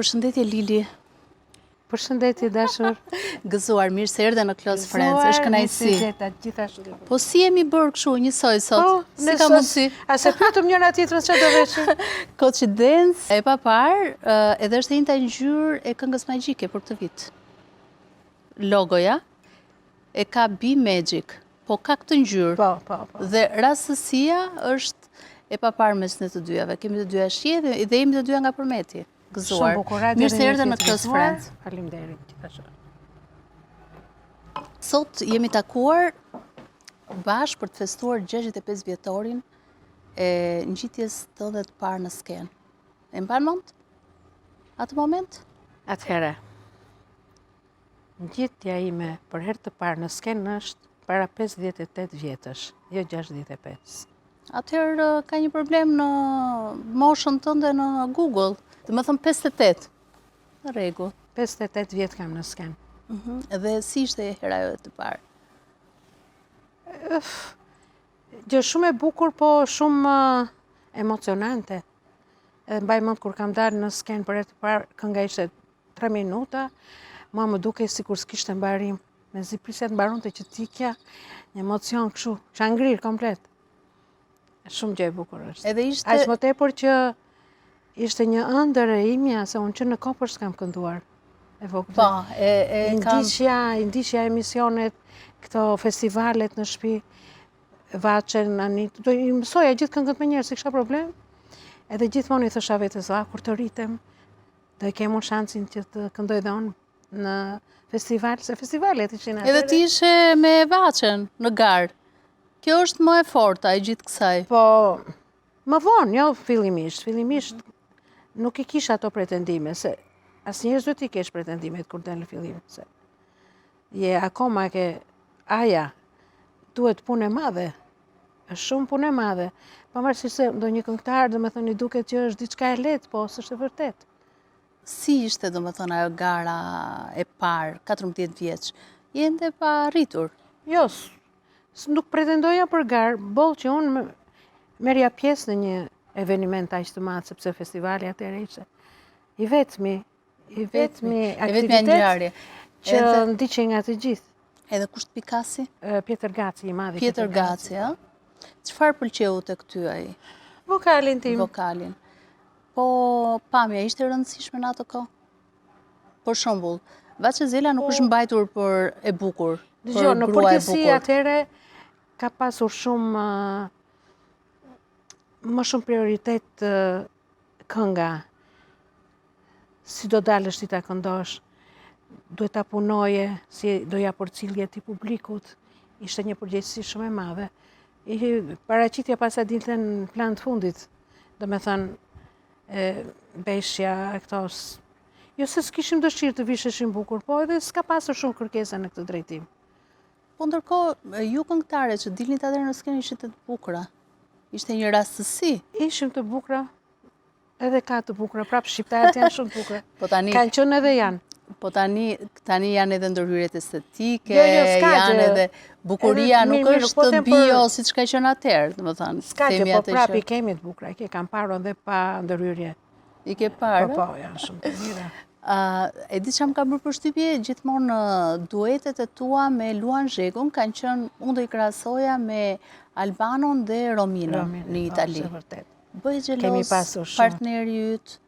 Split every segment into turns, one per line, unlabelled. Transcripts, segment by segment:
Përshëndetje Lili.
Përshëndetje dashur.
Gëzuar, mirë se erdhe në Close Friends, është kënaqësi. Po si jemi bërë kështu njësoj sot? Si ka mundësi?
A se pyetëm njëra tjetrën çfarë do veshim?
Koincidencë e parë, edhe është e njëjta ngjyrë e këngës magjike për këtë vit. Logoja e ka Be Magic, po ka këtë ngjyrë.
Po.
Dhe rastësia është e paparë mes në të dyjave. Kemi të dyja shije dhe jemi të dyja nga Përmeti. Gëzuar. Mirë se erdhe në Close Friends.
Faleminderit.
Sot jemi takuar bashkë për të festuar 65 vjetorin e ngjitjes tënde të parë në skenë. E mban mend atë moment?
Atëherë, ngjitja ime për herë të parë në skenë është para 58 vjetësh, jo 65.
Atëherë ka një problem në moshën tënde në Google. Dhe më thëmë 58. Në rregull.
58 vjetë kam në skenë.
Dhe si ishte hera jote të parë?
Gjë shumë e bukur, po shumë emocionante. Edhe mbaj mend kur kam dalë në skenë për herë të parë, kënga ishte 3 minuta, mua më dukej sikur s'kishte mbarim. Mezi prisja të mbaronte që t'ikja, një emocion kështu, kisha ngrirë komplet. Shumë gjë e bukur është.
Edhe ishte...
Aq më tepër që ishte një ëndër e imja, se unë që në Kopër s'kam kënduar. E vogël.
Po,
Indishja emisionet, këto festivalet në shtëpi, Vaçen, Anit, do i mësoja gjithë këngët me njerë, si kisha problem. Edhe gjithmonë i thosha vetes, kur të rritem, do i kem unë shansin që të këndoj dhe unë në festival, se festivalet ishin atëre.
Edhe ti ishe me Vaçen në garë. Kjo është më e forta e gjithë kësaj.
Po, më vonë, jo fillimisht nuk i kisha ato pretendime, se asnjëherë s'do t'i kesh pretendimet kur del në fillim, se je akoma aja, duhet punë e madhe, është shumë punë e madhe, pavarësisht se ndonjë këngëtar, domethënë i duket që është diçka e lehtë, po s'është e vërtetë.
Si ishte domethënë ajo gara e parë, 14 vjeç, jende pa rritur?
Jo, nuk pretendoja për garë, boll që unë merja pjesë në një eveniment aq të madh, sepse festivali atëherë ishte i vetmi aktivitet që ndiqej nga të gjithë.
Edhe kusht pikasi?
Pjetër Gaci, i madhi.
Pjetër Gaci, a? Çfarë pëlqeu tek ty ai?
Vokalin tim.
Vokalin. Po pamja ishte e rëndësishme në atë kohë? Për shembull, Vaçezela nuk është mbajtur për e bukur, për grua e bukur.
Në përgjithësi atëherë ka pasur shumë më shumë prioritet kënga. Si do dalësh ti ta këndosh, duhet ta punoje, si do ja përcjellje ti publikut, ishte një përgjegjësi shumë e madhe. Paraqitja pastaj dilte në plan të fundit, domethënë beshja, këto, jo se s'kishim dëshirë të visheshin bukur, po edhe s'ka pasur shumë kërkesa në këtë drejtim.
Po ndërkohë, ju këngëtare që dilnit atëherë në skenë ishit të bukura. Ishte një rastësi.
Ishim të bukura, edhe ka të bukura, prapë shqiptarët janë shumë të bukura. Kanë qenë edhe janë.
Po tani janë edhe ndërhyrjet estetike, janë edhe bukuria, nuk është bio si që ka qenë atëherë, domethënë.
S'ka që, po prapë i kemi të bukura, i kam parë edhe pa ndërhyrje.
I ke parë?
Po, janë shumë të mira.
E di që më ka bërë përshtypje, gjithmonë duetet e tua me Luan Zhegun kanë qenë, unë do i krahasoja me Albanon dhe Rominën në Itali. Bëj xhelos partneri yt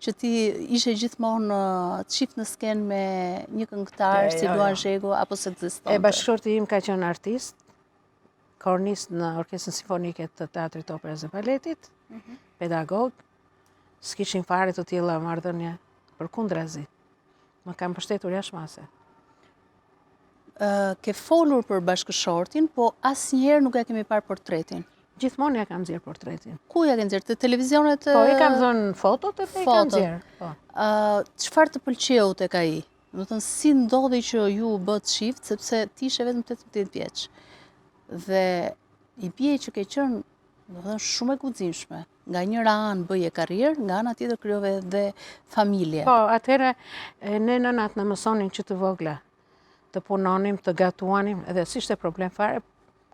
që ti ishe gjithmonë çift në skenë me një këngëtar si Luan Zhegu apo se ekzistonte.
Bashkëshorti im ka qenë artist, kornist në Orkestrën Simfonike të Teatrit Operës dhe Baletit, pedagog. S'kishin fare të tilla marrëdhënie, përkundrazi. Më kam mbështetur jashtëmase.
Ke folur për bashkëshortin, po asnjëherë nuk ja kemi parë portretin.
Gjithmonë ja kam nxjerr portretin.
Ku ja ke nxjerr? Te televizionet?
Po, i kam dhënë fotot e i kam nxjerr.
Çfarë të pëlqeu tek ai? Do të thënë si ndodhi që ju bët çift, sepse ti ishe vetëm 18 vjeç. Dhe i bie që ke qenë, do të thënë, shumë e guximshme. Nga njëra anë bëje karrierë, nga ana tjetër krijove dhe familje.
Po, atëherë ne nënat na mësonin që të vogla të punonim, të gatuanim, edhe s'ishte problem fare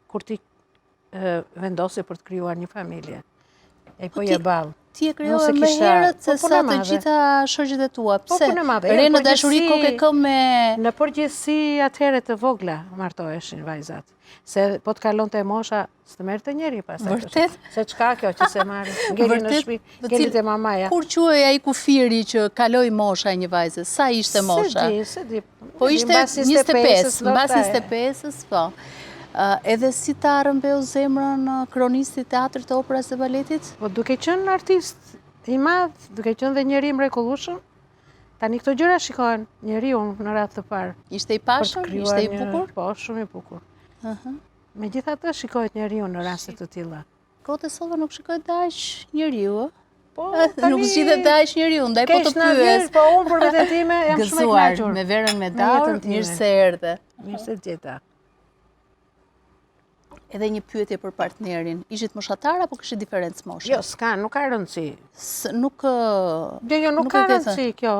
kur ti vendose për të krijuar një familje. E po je ballë.
ti e
Nëse
krijohe më
kisha-
herët se
po,
sa
punë e
të
madhe.
gjitha shoqjet e tua.
Po,
Pse?
punë e madhe.
Re
Jo,
në dashuri
përgjithësi-
kokë këm me
Në përgjithësi atëherë të vogla martoheshin vajzat. Se po të kalonte mosha, s'të merrte njeri pastaj.
Vërtet?
Se çka kjo që se marri? Ngeli në shtëpi, ngeli te mamaja.
Kur quhej ai kufiri që kaloi mosha e një vajze? Sa ishte mosha?
Se di.
Po ishte 25, mbas 25-s, po. Edhe si ta rëmbeu zemrën kronisti i teatrit, të operës dhe baletit?
Po duke qenë artist i madh, duke qenë dhe njeri i mrekullueshëm, tani këto gjëra shikohen njeriu në radhë të parë.
Ishte i pashëm? Ishte i bukur?
Po, shumë i bukur. Megjithatë shikohet njeriu në raste të tilla.
Kohët e sotme nuk shikohet dash njeriu,
Po,
nuk shitet dash njeriu, ndaj po të
keq na
pyes.
vjen, po unë për veten time jam shumë e
Gëzuar
kënaqur.
me verën me
Në
daur,
jetën time.
mirë se erdhe.
Mirë se gjeta.
Edhe një pyetje për partnerin. Ishit moshatar apo kishit diferencë moshe?
Jo, s'ka, nuk ka rëndësi.
Nuk
Jo, nuk ka rëndësi kjo.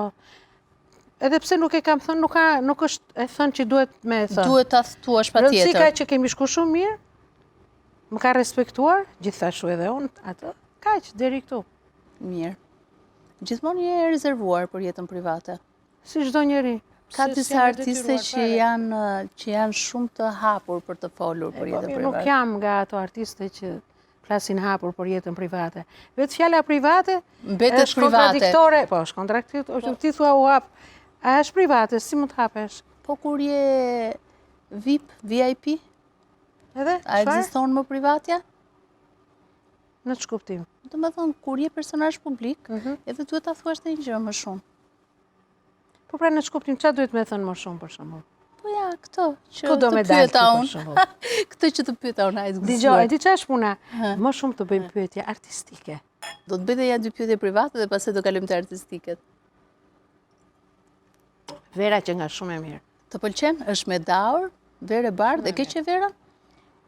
Edhe pse nuk e kam thënë, nuk është e thënë që duhet me e thënë.
duhet ta thuash
Rëndësi ka
patjetër.
që kemi shku shumë mirë, më ka respektuar, gjithashtu edhe unë atë, kaq deri këtu.
Mirë. Gjithmonë je e rezervuar për jetën private.
Si çdo njeri.
Ka
Se
disa
s'jam e
artiste
detyruar
që janë shumë të hapur për të folur për jetën
Nuk
private.
jam nga ato artiste që flasin hapur për jetën private. Vetë fjala private
Mbetet
është
private.
kontradiktore, po, është kontradiktore, ti thua u hap, a është private, si mund të hapesh?
Po kur je VIP, VIP,
Edhe,
a
çfarë?
ekziston më privatja?
Në ç'kuptim?
Do të thënë, kur je personazh publik, edhe duhet ta thuash një gjë më shumë.
Po pra në ç'kuptim, ç'a duhet me thënë më shumë për shembull?
Po ja, këto që
Ku do
të
me dalë
pyeta
ti, për
unë.
shembull?
Këtë që të pyeta unë, hajtë
Dgjoj, di ç'është puna? Më shumë të bëjmë pyetje artistike.
Do të bëjë ja dy pyetje private dhe pastaj do kalojmë te artistiket.
Vera që nga shumë e mirë.
Të pëlqen? Është me daur, verë e bardhë, e ke që vera?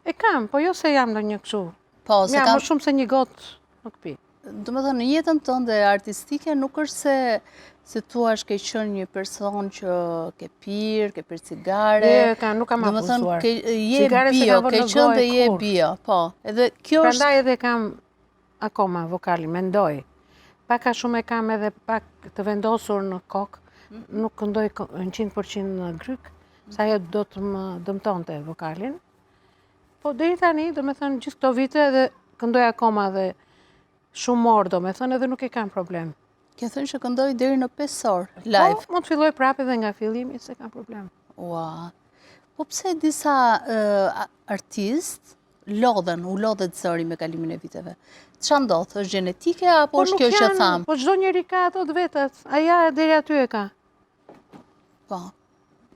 E kam, po jo se jam ndonjë kështu.
Po, se
Ja,
kam.
më shumë se një gotë nuk pi.
Do të thënë, në jetën tënde artistike nuk është se thua ke qenë një person që ke pirë, ke pirë cigare.
Nuk kam
Do të thënë,
apunësuar.
je
Cigare se
bio,
kam vënë
ke
në
qenë dhe
gojë
je
kur.
bio, po. Edhe kjo është
Prandaj edhe kam akoma vokalin, mendoj. Pak a shumë e kam edhe pak të vendosur në kokë, nuk këndoj në 100% në gryk, sa ajo do të më dëmtonte vokalin. Po deri tani, do me thënë, gjithë këto vite edhe këndoj akoma dhe shumë orë, do me thënë, edhe nuk e kam problem.
ke thënë që këndoj deri në 5 orë live.
Po, mund të filloj prapë edhe nga fillimi, se kam problem.
Ua. Po pse disa artist u lodhet zëri me kalimin e viteve? Ç'a ndodh? Është gjenetike apo është kjo që tham?
Po çdo njeri ka ato të vetat, aja deri aty e ka.
Po.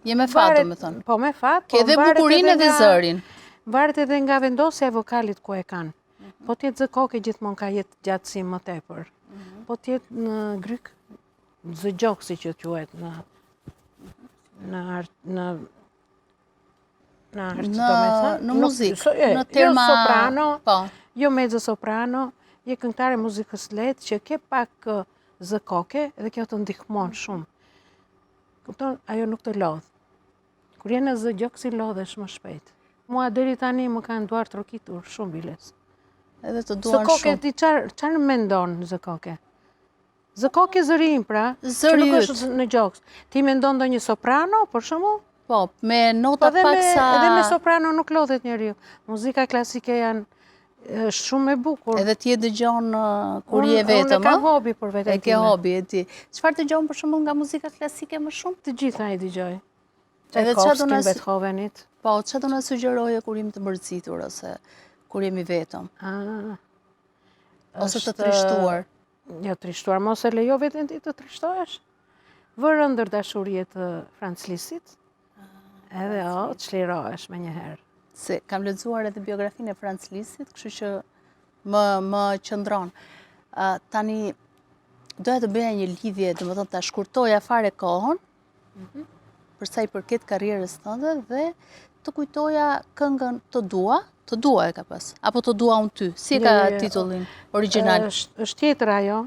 Je me fat, do me thënë.
Po me fat.
Ke edhe bukurinë edhe zërin.
Varet edhe nga vendosja e vokalit ku e kanë. Po t'jetë zë koke gjithmonë ka jetë gjatësi më tepër. Po t'jetë në gryk, zë gjokë si që quhet në art, do me thënë.
Në muzikë, në terma...
Jo soprano,
po.
jo mezzo soprano, je këngëtare muzikës lehtë që ke pak zë koke dhe kjo të ndihmon shumë. Kupton, ajo nuk të lodh. Kur je në zë gjokë si lodhesh më shpejt. Mua deri tani më kanë duar trokitur shumë biles.
Edhe të
Zë
duan
koke,
shumë.
ti çfarë mendon zë koke? Zë koke zëri pra, që
Zëri
nuk
yt.
është në gjoks. Ti mendon ndonjë soprano, për shembull?
Po, me nota
Edhe
pak sa...
edhe me soprano nuk lodhet njeriu. Muzika klasike është shumë e bukur.
Edhe ti e dëgjon kur
Unë-
je vetëm,
Unë e kam hobi për veten
E ke hobi e ti. Çfarë dëgjon për shembull nga muzika klasike më shumë?
Të gjitha i dëgjoj.
Edhe çfarë do
Tchaikovsky,
na
Beethovenit.
Po, çfarë do na sugjeroje kur jemi të mërzitur ose kur jemi vetëm? Ose të trishtuar?
Jo, trishtuar, mos e lejo veten ti të trishtohesh. Vërë ndër dashuriet të Franz Lisit, edhe çlirohesh me njëherë.
Se kam lexuar edhe biografinë e Franz Lisit, kështu që më qëndron. Tani doja të bëja një lidhje, domethënë ta shkurtoja fare kohën, për sa i përket karrierës tënde dhe të kujtoja këngën Të dua e ka pas, apo Të dua unë ty. Si e ka titullin origjinal?
Është tjetër ajo.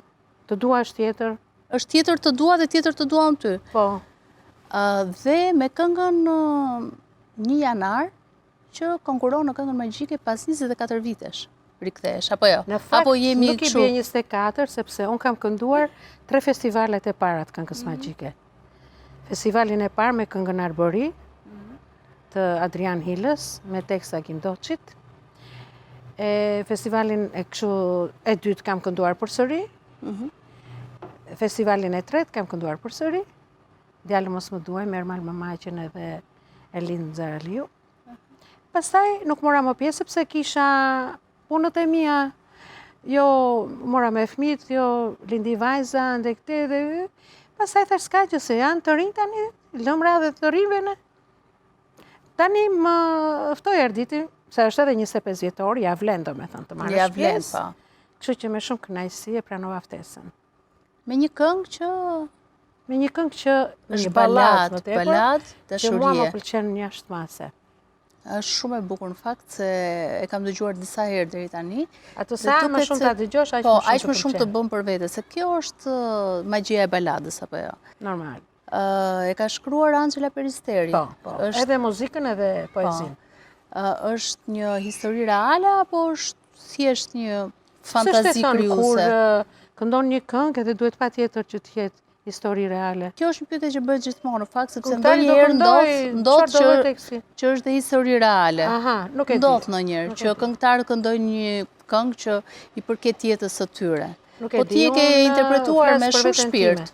Të dua është tjetër.
Është tjetër Të dua dhe tjetër Të dua unë ty.
Po.
Dhe me këngën 1 janar që konkuron në këngën magjike pas 24 vitesh. rikthesh, apo jo?
Në fakt,
Apo jemi
nuk i
kështu?
bie 24, sepse unë kam kënduar 3 festivalet e para të këngës magjike. Festivalin e parë me këngën Arbori, të Adrian Hilës, me teksta Kim Doçit. Festivalin e dytë kam kënduar përsëri. Festivalin e tretë kam kënduar përsëri. Djalë mos më duaj, merr mal më maqen edhe Elin Zaraliu. Pastaj nuk mora më pjesë sepse kisha punët e mia. Jo mora me fëmijët, jo lindi vajza, ndë këte dhe pastaj thash s'ka gjë se janë të rinj tani, lëmra dhe të rinjve ne. Tani më ftoi Arditi, se është edhe 25 vjetor, ja vlen domethënë të marrësh pjesë. Kështu që me shumë kënaqësi e pranova ftesën.
Me një këngë që
është
një balad, dashurie.
Që mua më pëlqen jashtëmase.
Është shumë e bukur në fakt se e kam dëgjuar disa herë deri tani.
Ato sa më shumë ta dëgjosh,
aq më shumë të bën për vete, se kjo është magjia e baladës apo jo.
Normal.
E ka shkruar Angela Peristeri.
Po. Edhe muzikën edhe poezinë.
Është një histori reale apo është thjesht një fantazi krijuese?
Kur këndon një këngë edhe duhet patjetër që të jetë histori reale.
Kjo është një pyetje që bëhet gjithmonë në fakt, sepse ndonjëherë ndodh që është dhe histori reale.
Nuk e di.
Ndodh ndonjëherë që këngëtarët këndojnë një këngë që i përket jetës së tyre. Po ti e ke interpretuar me shumë shpirt.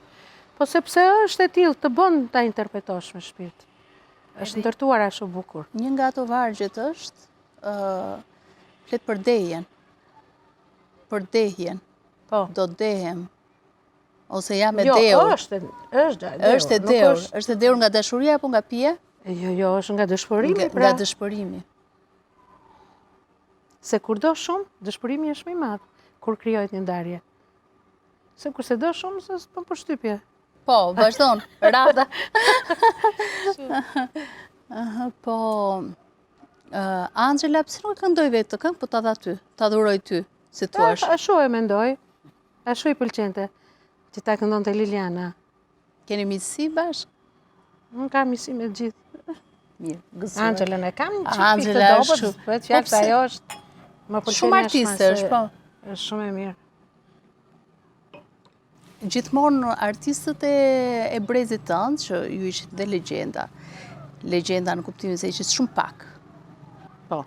Po sepse është e tillë, të bën ta interpretosh me shpirt. Është ndërtuar ashtu bukur.
Një nga ato vargjet është flet për dejen. Për dehjen.
Po.
Do dehem. Ose jam e
deur.
Jo,
është e
deur. Është e deur nga dashuria apo nga pije?
Jo, është nga dëshpërimi.
Nga dëshpërimi.
Se kur do shumë, dëshpërimi është më i madh kur krijohet një ndarje. Se kurse do shumë, s'bën përshtypje.
Po, vazhdon, rada. Po, Angela, pse nuk këndoj vetë të këngë, po ta dha ty, ta dhuroj ty, si thua.
Ashtu e mendoj, ashtu i pëlqente. Që ta këndon të Liliana.
Keni miqësi bashkë?
Unë kam miqësi me gjithë.
Mirë, gëzuar.
Angelën e kam një qipik të dobët, për të fjallë se ajo është më pëlqen
shumë artiste është, po.
është shumë e mirë.
Gjithmonë artistët e brezit tënd, që ju ishit dhe legjenda. Legjenda në kuptimin se ishit shumë pak.
Po.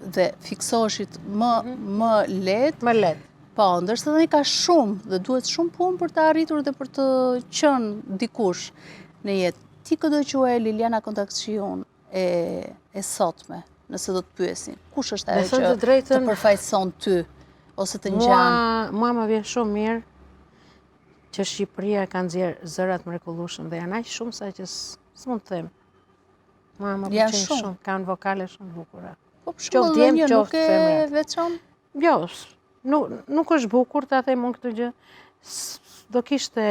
Dhe fiksoshit më lehtë.
Më lehtë.
Po, ndërsa tani ka shumë dhe duhet shumë punë për të arritur dhe për të qenë dikush në jetë. Ti këtë do quaj Liliana Kontakcion e sotme, nëse do të pyesin. Kush është ajo që të përfaqëson ty ose të ngjan?
Mua më vjen shumë mirë që Shqipëria ka nxjerrë zërat mrekullueshëm dhe janë aq shumë sa që s'mund të them. Mua më pëlqen shumë, kanë vokale shumë bukura.
Po për shembull, nuk e veçon?
Jo. Nuk është bukur ta them unë këtë gjë. Do kishte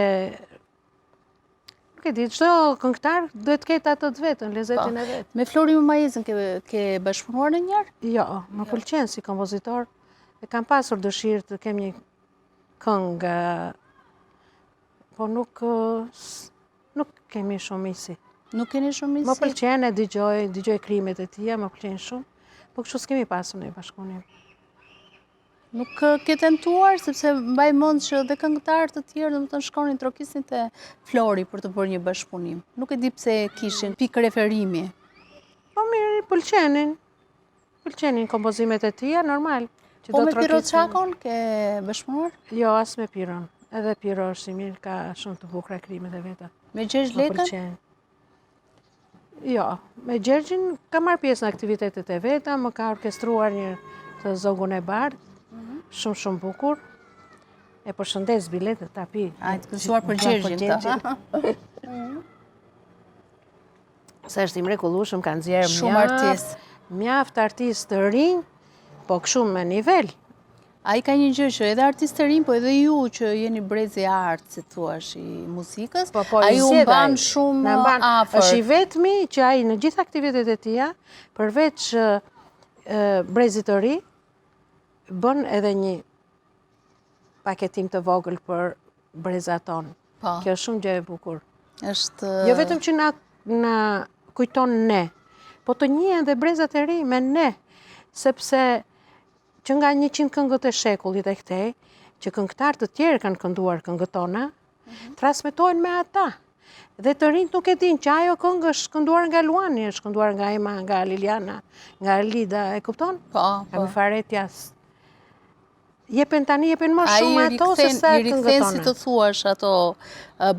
nuk e di, çdo këngëtar duhet të ketë atë të vetën, lezetin e vet.
Me Flori Mumajezën ke bashkëpunuar ndonjëherë?
Jo, më pëlqen si kompozitor. E kam pasur dëshirë të kem një këngë, po nuk kemi shumë miqësi.
Nuk keni shumë miqësi?
Më pëlqen e dëgjoj krimet e tija, më pëlqen shumë, po kështu s'kemi pasur në bashkëpunim.
Nuk ke tentuar, sepse mbaj mend që dhe këngëtarë të tjerë domethënë shkonin trokisin te Flori për të bërë një bashkëpunim. Nuk e di pse kishin pikë referimi.
Po mirë, pëlqenin kompozimet e tija, normal.
Po me Piro Çakon ke bashkëpunuar?
Jo, as me Piron. Edhe Piro është i mirë, ka shumë të bukura krimet e veta.
Me Gjergj Lekën?
Jo, me Gjergjin ka marrë pjesë në aktivitetet e veta, më ka orkestruar një të Zogun e Bardh. Shumë bukur. E përshëndes biletet ta pi.
Të gëzuar për Gjergjin.
Se është i mrekullueshëm, ka nxjerrë
shumë artist.
Mjaft artistë të rinj, po kështu me nivel.
Ai ka një gjë që edhe artistë të rinj, po edhe ju që jeni brezi art, si thuash, i muzikës, ai u mban shumë afër.
Është i vetmi që ai në gjithë aktivitetet e tija, përveç brezit të ri, bën edhe një paketim të vogël për brezat tonë. Kjo është shumë gjë e bukur. Jo vetëm që na kujton ne, po të njihen dhe brezat e ri me ne, sepse që nga 100 këngët e shekullit e këtej, që këngëtarë të tjerë kanë kënduar këngët tona, transmetojnë me ata. Dhe të rinjt nuk e din që ajo këngë është kënduar nga Luani, është kënduar nga Ema, nga Liliana, nga Lida, e kupton?
Po,
Kam faretjas. Jepen më shumë ato se sa
i
këngët
rikthen si
tona.
të thuash ato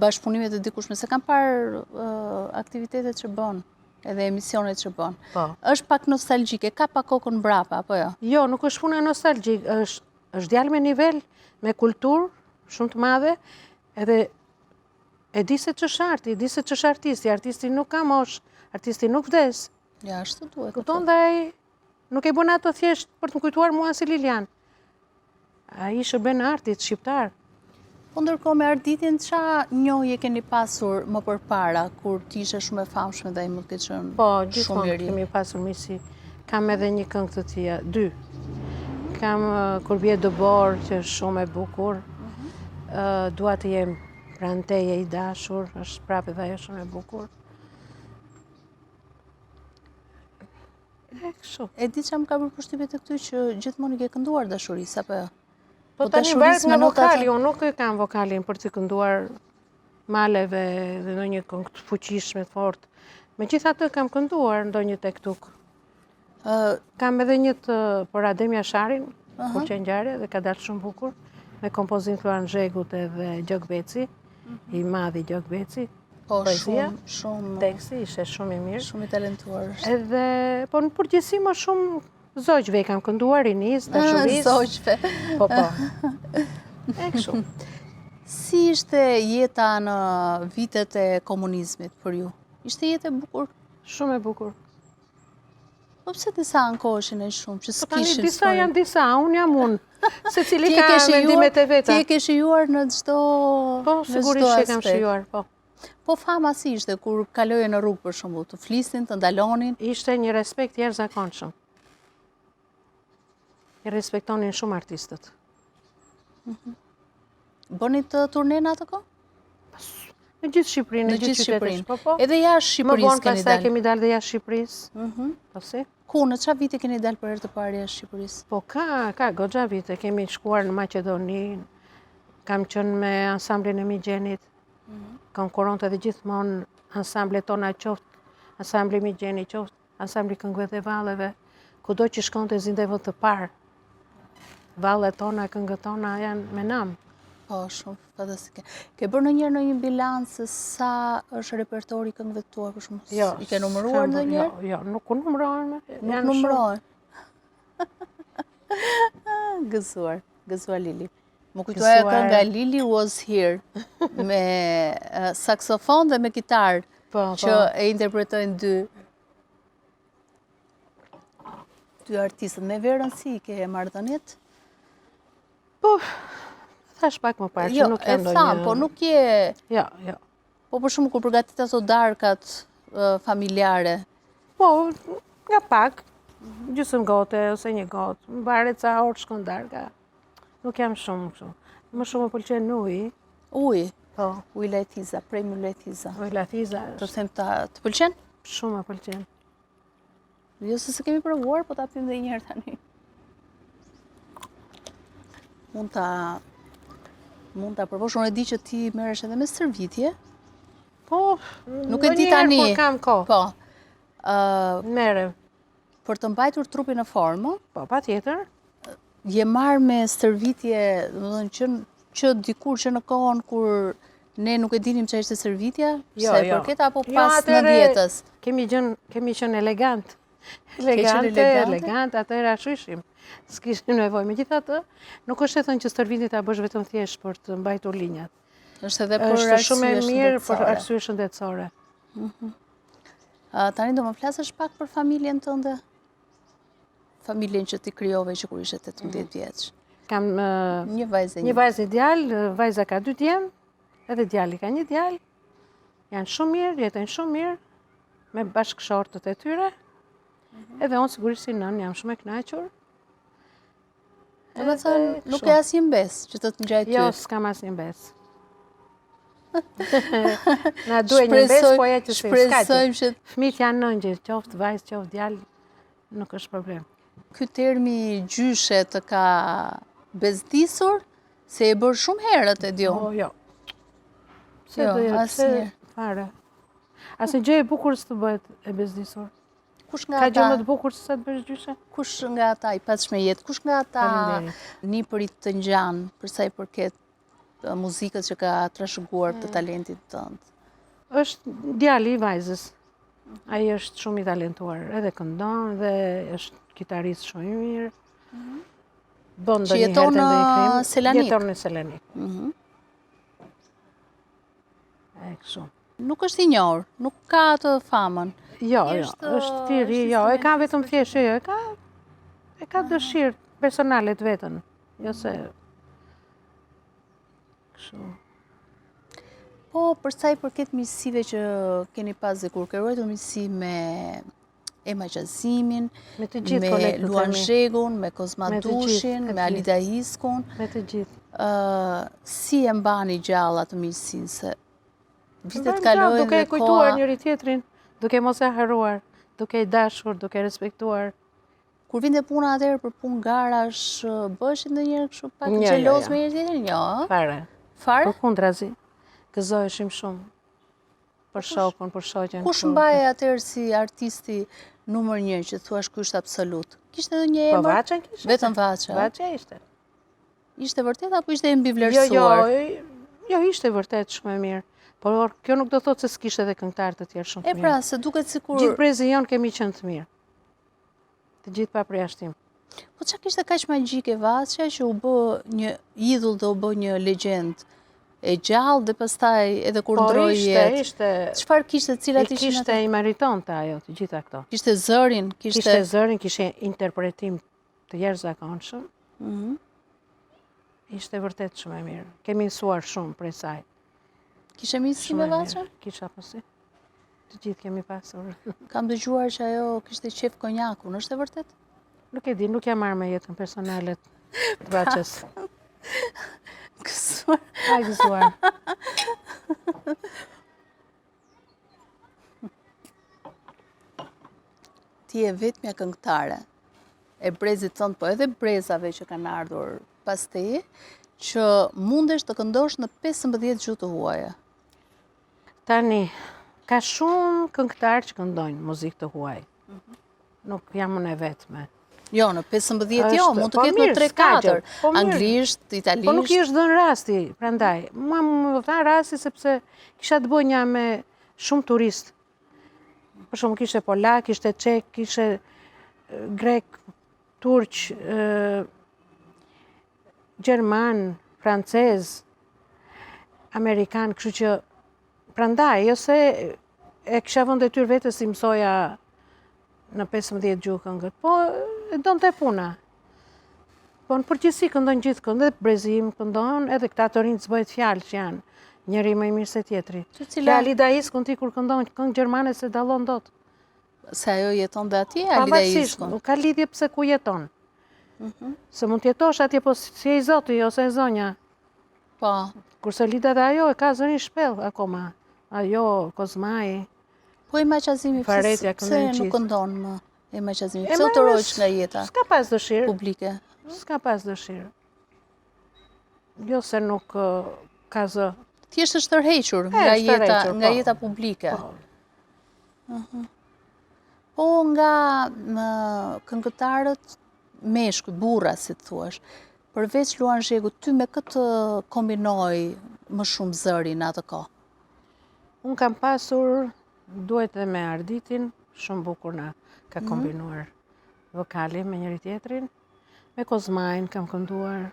bashkëpunimet e dikushme, se kam parë aktivitetet që bën, edhe emisionet që bën.
Po.
Është pak nostalgjike, ka pak kokën mbrapa, apo jo?
Jo, nuk është puna nostalgjik, është djalë me nivel, me kulturë shumë të madhe, edhe e di se ç'është arti, di se ç'është artisti, artisti nuk ka mosh, artisti nuk vdes.
Ja, ashtu duhet.
Kupton dhe ai nuk e bën ato thjesht për të më kujtuar mua si Lilian. Ai shërben artit shqiptar.
Po ndërkohë me Arditjen, qa njohje keni pasur më përpara, kur ti ishe shumë e famshme dhe ai mund të ketë qenë
Po,
shumë i
gjithmonë
ri?
kemi pasur misi. Kam edhe një këngë të tia, 2. Kam Kur bie dëbor, që është shumë e bukur. Dua të jem pranë teje i dashur, është prapë dhe ajo shumë e bukur. E kështu.
E di që më ka bërë përshtypje të këty që gjithmonë i ke kënduar dashurisë, apo jo?
Po tani
dashurisë
varet nga
me notat-
vokali, unë nuk e kam vokalin për të kënduar maleve dhe ndonjë këngë të fuqishme të fortë. Megjithatë kam kënduar ndonjë tek tuk. Kam edhe një të për Adem Jasharin, kur që ngjarje dhe ka dalë shumë bukur, me kompozim Luan Zhegut edhe Gjok Beci, i madhi Gjok Beci.
Po,
Poezia,
shumë,
teksti ishte shumë i mirë.
shumë i talentuar është.
Edhe, po në përgjithësi më shumë zogjve i kam kënduar, rinis, dashurisë.
Zogjve.
Po, po. E kështu.
Si ishte jeta në vitet e komunizmit për ju? Ishte jetë e bukur?
Shumë e bukur.
Po pse disa ankoheshin e shumë, që
Po tani
s'kishin
disa janë disa, unë jam unë. Se cili
Ti e
ka
ke shijuar-
mendimet e veta.
Ti e ke shijuar në çdo
Po,
në
sigurisht
çdo
që kam
aspekt.
shijuar, po.
Po fama si ishte kur kaloje në rrugë për shembull, të flisnin, të ndalonin?
Ishte një respekt jashtëzakonshëm. I respektonin shumë artistët.
Bëni të turnen atë kohë?
Në gjithë Shqipërinë,
Në
në gjithë
gjithë
qytetet.
Shqipërinë.
Po, po.
Edhe jashtë
Më
Shqipërisë
vonë
keni
pastaj
dalë.
kemi dalë dhe jashtë Shqipërisë. Po si?
Ku, në çfarë viti keni dalë për herë të parë jashtë Shqipërisë?
Po ka goxha vite, kemi shkuar në Maqedoni, kam qenë me ansamblin e Migjenit, konkuronte edhe gjithmonë ansamblet tona qoftë, ansambli Migjeni qoftë, ansambli këngëve dhe valleve, kudo që shkonte zinte vot të parë. Vallet tona, këngët tona janë me nam.
Po, shumë fantastike. Ke bërë ndonjëherë një bilanc se sa është repertori i këngëve tua për shkak?
Jo.
I ke numëruar ndonjëherë?
Jo, nuk u numërohen.
Nuk numërohen. Gëzuar Lili. Më kujtoja
Gëzuar.
kënga Lili Was Here me saksofon dhe me kitar
Po,
që e interpretojnë dy artistët. Me Verën si ke marrëdhëniet?
Po, thash pak më parë që
Jo,
nuk
e
kam ndonjë.
tham, po nuk je...
Jo, jo.
Po për shumë kur përgatit ato darkat familjare.
Po, nga pak, gjysmë gote ose një gotë, më varet sa orë shkon darka. Nuk jam shumë kështu. Më shumë më pëlqen uji.
Uj,
Po,
uj Letiza, premi Letiza.
uji lathiza
Të them të pëlqen?
shumë më pëlqen.
Jo se se kemi provuar, po ta pim dhe njëherë tani. Mund ta provosh, unë e di që ti merresh edhe me stërvitje.
Po,
Nuk e di tani.
Kur kam kohë.
Po.
Merrem.
Për të mbajtur trupin në formë,
Po, patjetër.
je marrë me stërvitje, domethënë që dikur që në kohën kur ne nuk e dinim çfarë ishte stërvitja,
Jo,
sa e
jo.
përket apo
Jo,
pas
atëre
90-s.
Kemi qenë elegant.
elegante?
Elegant, atëherë ashtu ishim. S'kishim nevojë. Megjithatë, nuk është e thënë që stërvitin ta bësh vetëm thjesht për të mbajtur linjat.
Është edhe për
Është shumë e
arsye
mirë për
shëndetësore.
arsye shëndetësore.
Tani do më flasësh pak për familjen tënde? Familjen që ti krijove që kur ishe 18 vjeç.
Kam
Një vajzë e
një vajzë djalë, vajza ka 2 djem, edhe djali ka 1 djalë. Janë shumë mirë, jetojnë shumë mirë, me bashkëshortët e tyre. Edhe unë sigurisht si nën jam shumë e kënaqur.
Do të thënë, nuk
kështu.
e asnjë mbes që të të ngjaj ty.
Jo, s'kam asnjë mbes. Na duhet një mbes, po ja që s'ka.
Shpresojmë që
Fëmijët janë nëngjë, qoftë vajzë, qoftë djalë, nuk është problem.
ky termi gjyshe të ka bezdisur, se e bërë shumë herët e dio.
Jo.
Jo, asnjëherë.
Fare. Asnjë gjë e bukur s'të bëhet e bezdisur.
Kush nga
Ka gjë më
ata,
të bukur se sa të bësh gjyshe?
kush nga ata i pasme jetë, kush nga ata
Faleminderit.
nipërit të ngjan për sa i përket muzikës që ka trashëguar të talentit tënd?
Është djali i vajzës. Ai është shumë i talentuar, edhe këndon dhe është kitarist shumë i mirë. Bën
Që
ndonjëherë
jeton
të ndonjë
në
krim.
Selanik.
Jeton në Selanik.
Mhm.
E kështu.
Nuk është i njohur, nuk ka atë famën.
Jo,
Thjesht,
është thirrje,
është
jo, e ka
instrumentist
vetëm thjesht, jo, e ka dëshirë personale të vetën. Jo se kështu.
Po, për sa i përket miqësive që keni pas dhe kur ke ruajtur miqësi me Ema Qazimin,
Me të gjithë
me
kolegët e
Luan
mi.
Zhegun, me Kozma
Me të gjithë,
Dushin,
me të
me Alida Hiskun,
Me të gjithë.
si e mbani gjallë atë miqësinë, se vitet
Mbajmë gjallë
kalojnë
duke
dhe
e kujtuar
koha,
njëri tjetrin, duke mos e harruar, duke i dashur, duke respektuar.
kur vinte puna atëherë për punë garash, bëshin ndonjëherë kështu pak
Jo, jo,
xheloz
jo.
me njëri tjetrin? Jo, ë?
Fare.
Fare?
Përkundrazi, gëzoheshim shumë. Për shokun, për shoqen.
Kush mbaje atëherë si artisti numër 1 që thuash ky është absolut? Kishte edhe një
Po
emër?
Vaçën kishte.
Vetëm Vaça.
Vaçë ishte.
Ishte vërtet apo ishte e
Jo,
mbivlerësuar?
jo, ishte vërtet shumë e mirë. Por kjo nuk do thotë se s'kishte edhe këngëtarë të tjerë shumë
E
të
pra,
mirë.
se duket sikur...
Gjithë brezi jon kemi qenë të mirë. Të gjithë pa përjashtim.
Po çka kishte kaq magjike Vaçja që u bë një idhull dhe u bë një legjend e gjallë dhe pastaj edhe kur
Po
ndroi jetë.
ishte,
Çfarë kishte, cilat
i
ishin
kishte
ato?
i meritonte ajo, të gjitha këto.
Kishte zërin,
Kishte zërin, kishte interpretim të jashtëzakonshëm.
Mhm.
Ishte vërtet shumë e mirë. Kemi mësuar shumë prej saj.
Kishe miqësi
Shumë
me
e mirë.
Vaçën?
Kisha po si. Të gjithë kemi pasur.
Kam dëgjuar që ajo kishte qef konjakun, është e vërtet?
Nuk e di, nuk jam marrë me jetën personale të Vaçës.
Gëzuar.
A gëzuar.
Ti e vetmja këngëtare e brezit tënd, po edhe brezave që kanë ardhur pas teje, që mundesh të këndosh në 15 gjuhë të huaja.
Tani, ka shumë këngëtarë që këndojnë muzikë të huaj. Nuk jam unë e vetme.
Jo, në 15 jo,
Është-
mund të
po
ketë
mirë,
në 3-4.
s'ka gjë. Po mirë.
Anglisht, italisht.
Po nuk i është dhënë rasti, prandaj. Mua më dha rasti sepse kisha të bënja me shumë turist. Për shumë kishte polak, kishte çek, kishte grek, turq, gjerman, francez, amerikan, kështu që prandaj, jo se e kisha vënë detyrë vetes si mësoja në 15 gjuhë këngët, po e donte puna. Po në përgjithësi këndojnë gjithë këngë, edhe brezim këndojnë, edhe këta të rinjë zbëhet fjalë që janë njëri më i mirë se tjetri.
Të cila-
Alida Hiskun ti kur këndojnë këngë gjermane se dallon dot.
Se ajo jeton dhe atje, Alida
Pavarësisht,
Hiskun.
nuk ka lidhje pse ku jeton. Se mund të jetosh atje, po si e i zoti, ose e zonja.
Po,
Kurse Lida dhe ajo e ka zërin shpell akoma. Ajo, Kozmai.
po Ema Qazimi,
Faretja
pse
këndojnë
nuk
gjithë.
këndon më Ema Qazimi?
E
Pse u
ma,
tërojsh nga jeta
S'ka pas dëshirë.
publike?
S'ka pas dëshirë. Jo se nuk ka zë.
Ti është shtërhequr
është shtërhequr,
nga
po.
jeta publike.
Po.
Po nga këngëtarët meshkuj, burra, si të thuash, përveç Luan Zhegut, ty me këtë kombinoj më shumë zëri në atë kohë?
Unë kam pasur, duhet dhe me Arditin, shumë bukur na ka kombinuar vokali me njëri tjetrin. Me Kozmajn kam kënduar.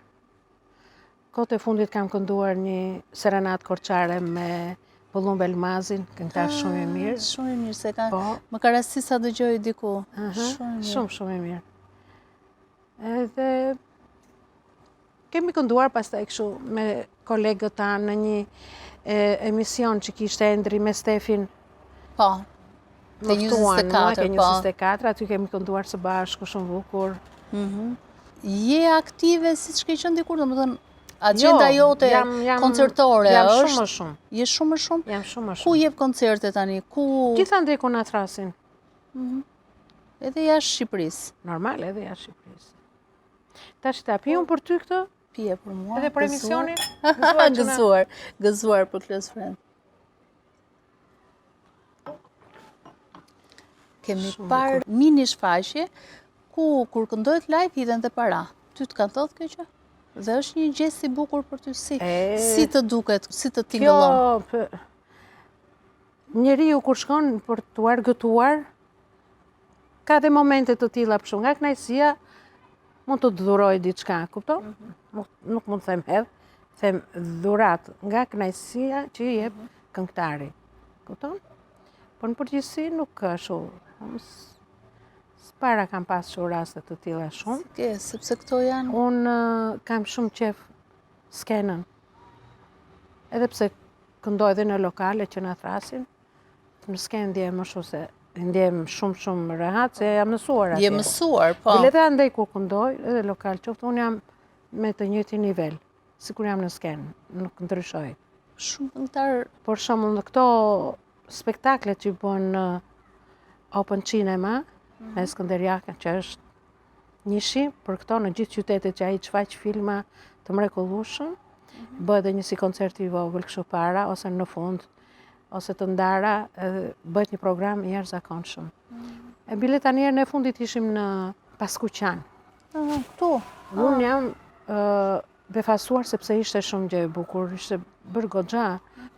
Kohët e fundit kam kënduar një serenat korçare me Pollum Belmazin, këngëtar shumë i mirë.
Shumë i mirë, se ka,
Po.
më ka rasti sa dëgjoj diku.
Aha,
Shumë i mirë.
shumë i mirë. Edhe kemi kënduar pastaj kështu me kolegët tanë në një emision që kishte Endri me Stefin.
Po, te
Më ftuan mua, ke
24, po.
24, aty kemi kënduar së bashku, shumë bukur.
Je aktive si që ke qënë dikur, do më thënë, agenda
Jo,
jote koncertore
jam
është?
shumë më shumë.
Je shumë më shumë?
Jam shumë më
Ku
shumë.
jep koncerte tani? Ku...
Gjithandej ku na thrasin.
Edhe jashtë Shqipërisë.
Normal, edhe jashtë Shqipërisë. Tash ta pi unë për ty këtë?
Pije për mua.
Edhe për emisionin?
Gëzuar për Close Friend. Kemi parë mini shfaqje ku kur këndojt live hidhen dhe para. Ty të kanë thodhë kjo që? Dhe është një gjest i bukur për ty si të duket, si të tingëllon.
Njeriu kur shkon për të argëtuar, ka dhe momente të tilla për shumë. Nga kënaqësia mund të dhuroj diçka, kupton? Nuk mund të them hedh, them dhurat nga kënaqësia që i jep këngëtari. Kupton? Por në përgjithësi nuk ashtu. S'para kam pasur raste të tilla shumë.
Sepse këto janë...
Unë kam shumë qef skenën. Edhe pse këndoj dhe në lokale që na thrasin, në skenë ndjem më shumë se ndjem shumë rehat, se jam mësuar atje.
Je mësuar, po.
Bile dhe andej kur këndoj, edhe lokal qoftë, unë jam me të njëjtin nivel, sikur jam në skenë, nuk ndryshoj.
Shumë këngëtar...
Por shembull në këto spektaklet që bën Open Cinema, me Skënderjakën, që është njëshi, për këto në gjithë qytetet që ai shfaq filma të mrekullueshëm, bëhet edhe një si koncerti i vogël kështu para, ose në fund, ose të ndara, bëhet një program i jashtëzakonshëm. E bile tani herën e fundit ishim në Paskuqan.
Këtu?
Unë jam befasuar sepse ishte shumë gjë e bukur, ishte bërë goxha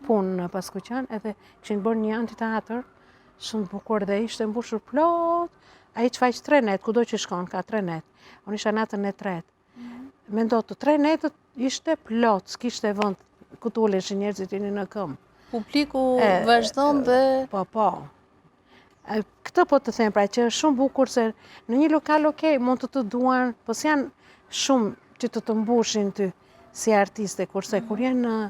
punë në Paskuqan, edhe kishin bërë një amfiteatër shumë bukur dhe ishte mbushur plot. Ai çfaq 3 net, kudo që shkon ka 3 net. Unë isha natën e tretë. Mendo të 3 netët ishte plot, s'kishte vend ku të uleshin njerëzit në këmbë.
Publiku vazhdon dhe...
Po. Këtë po të them, pra që është shumë bukur se në një lokal mund të duan, po s'janë shumë që të mbushin ty si artiste, kurse kur janë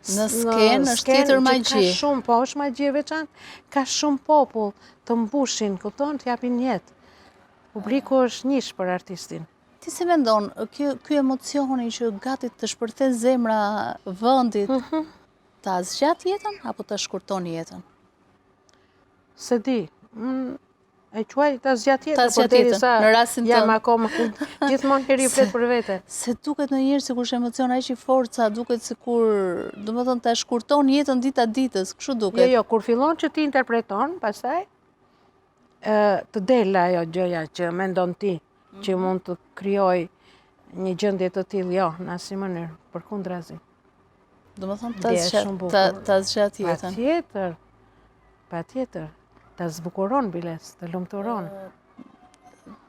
në skenë është tjetër magji.
Ka shumë, po është magji e veçantë, ka shumë popull të mbushin, kupton, të japin jetë. Publiku është njësh për artistin.
Ti si mendon, ky emocioni që gati të shpërthen zemra vendit, ta zgjat jetën apo ta shkurton jetën?
Se di, e quaj ta zgjat jetën,
por derisa në rastin
jam akoma gjithmonë heri flet për vete.
Se duket ndonjëherë sikur është emocion aq i fortë, duket sikur, domethënë ta shkurton jetën dita ditës, kështu duket.
Jo, kur fillon që ti interpreton, pastaj të del ajo gjëja që mendon ti, që mund të krijoj një gjendje të tillë, jo, në asnjë mënyrë, përkundrazi.
Domethënë ta zgjat jetën.
Patjetër. Ta zbukuron biles, të lumturon.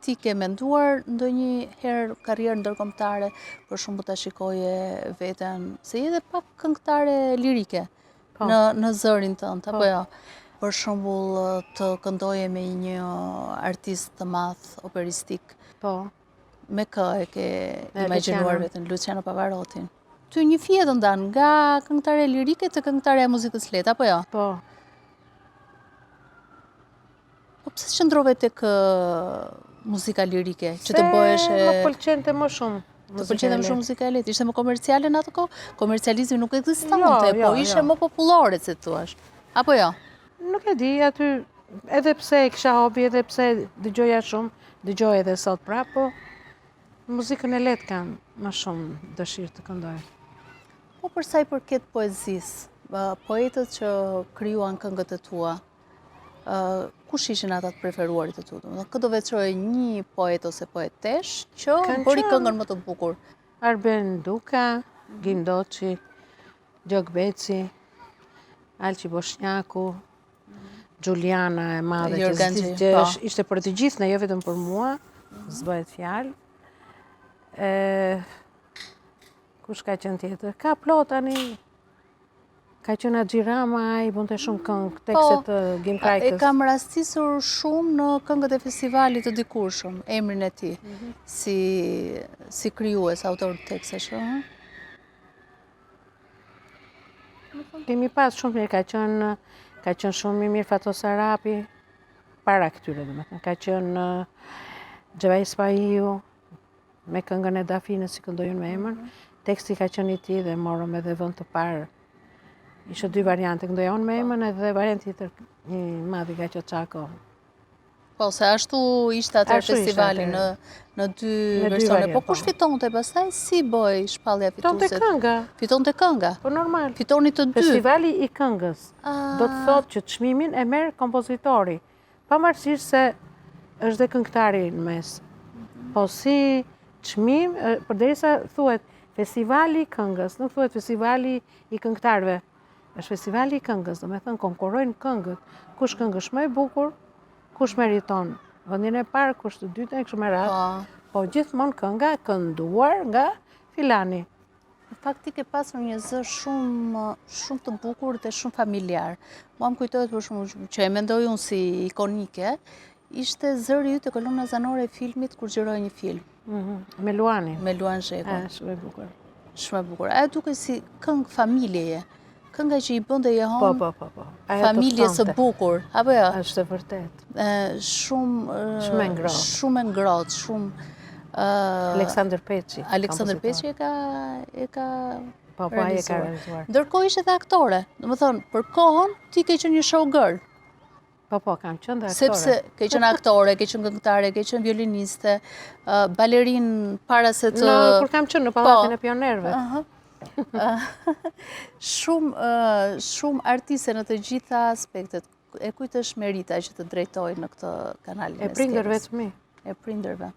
Ti ke menduar ndonjëherë karrierë ndërkombëtare, për shembull ta shikoje veten, se je edhe pak këngëtare lirike në zërin tënd, apo jo? Për shembull të këndoje me një artist të madh operistik.
Po.
Me kë e ke imagjinuar veten, Luciano Pavarotin? Ty një fije të ndan nga këngëtare lirike të këngëtare e muzikës lehtë, apo jo?
Po.
Po pse qëndrove tek muzika lirike, që të bëhesh
Se më pëlqente më shumë.
Të pëlqente më shumë muzika e lehtë, ishte më komerciale në atë kohë? Komercializmi nuk ekzistonte, po ishte më popullore, si thua. Apo jo?
Nuk e di, aty edhe pse e kisha hobi, edhe pse dëgjoja shumë, dëgjoj edhe sot prapë, po muzikën e lehtë kam më shumë dëshirë të këndoj.
Po për sa i përket poezisë, poetët që krijuan këngët e tua, kush ishin ata të preferuarit e tu? Këtë do veçoj një poet ose poetesh që bëri këngën më të bukur.
Arben Duka, Gindoçi, Gjok Beci, Alqi Boshnjaku, Gjuliana e madhe, që ishte për të gjithë, ne jo vetëm për mua, s'bëhet fjalë. Kush ka qenë tjetër? Ka plot tani. Ka qenë Axhirama, i bënte shumë këngë, tekstet të Gimkajkës.
E kam rastisur shumë në këngët e festivalit të dikurshëm, emrin e tij, si krijues, autor të tekstesh.
Kemi pas shumë mirë, ka qenë shumë mirë Fatos Arapi, para këtyre domethënë. Ka qenë Xhevaj Spahiu, me këngën e Dafinës si këndojnë me emër. Teksti ka qenë i tij dhe morëm edhe vend të parë. Ishte 2 variante, këndojon me emën edhe variant tjetër i madh i Gaço Çako.
Po, se ashtu ishte atër
Ashtu ishte
festivali
atëherë.
në dy
Në dy
versione.
varje,
Po kush
po.
fitonte pastaj? Si bëj shpallja
Fitonte
fituesit?
kënga,
Fitonte kënga.
po normal.
Fitoni të dy.
Festivali i këngës do të thotë që çmimin e merr kompozitori, pavarësisht se është dhe këngëtari në mes. Po si çmim, përderisa thuhet festivali i këngës, nuk thuhet festivali i këngëtarëve. Është festivali i këngës, do me thënë konkurrojnë këngët. Kush këngësh më e bukur, kush meriton vendin e parë, kush të dytë e kështu me radhë. Po gjithmonë kënga e kënduar nga filani.
Në fakt ti ke pasur një zë shumë të bukur dhe shumë familjar. Mua më kujtohet për shumë që e mendoj unë si ikonike, ishte zëri yt të kolona zanore e filmit kur xhiroi një film.
Me Luanin.
Me Luan Zheku.
Shumë e bukur.
Shumë e bukur. Ajo duket si këngë familjeje. Kënga që i bënte Jehon
Po.
familje së bukur, apo jo?
Është e vërtet.
Shumë
e ngrohtë.
Shumë e ngrohtë, shumë
Aleksandër Peçi.
Aleksandër Peçi e ka
Po, ai e ka realizuar.
Ndërkohë ishte dhe aktore. Domethënë, për kohën ti ke qenë një showgirl.
Po, kam qenë dhe aktore.
Sepse ke qenë aktore, ke qenë këngëtare, ke qenë violiniste, balerin para se të...
Kur kam qenë në Pallatin e Pionerëve.
Shumë artiste në të gjitha aspektet. E kujt është Merita që të drejtojë në këtë kanal?
E prindërve të mi.
E prindërve.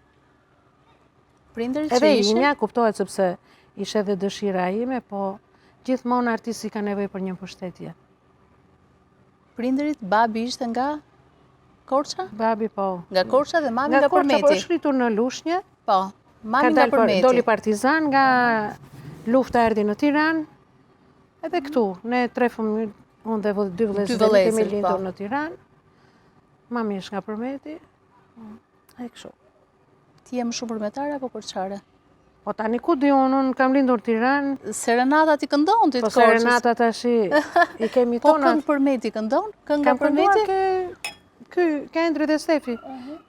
Prindërit që
Edhe
ishe?
imja kuptohet sepse ishe edhe dëshira ime, po gjithmonë artisti ka nevojë për një mbështetje.
Prindërit, babi ishte nga Korça?
Babi po.
Nga Korça dhe mami nga
Korça, po
Përmeti?
është rritur në Lushnjë.
Po, mami nga Përmeti.
Doli partizan, nga lufta erdhi në Tiranë, edhe këtu. Ne 3 fëmijë, unë dhe 2 vëllezër kemi lindur në Tiranë. Mami është nga Përmeti. Ai kështu.
Ti je më shumë përmetare apo korçare?
Po tani ku di unë kam lindur Tiranë.
Serenata ti këndon ti të
Korçës? Po serenata tash i kemi tonat.
Po këngë Përmeti këndon? Këngë Përmeti?
Kam kënduar ke Endri dhe Stefi.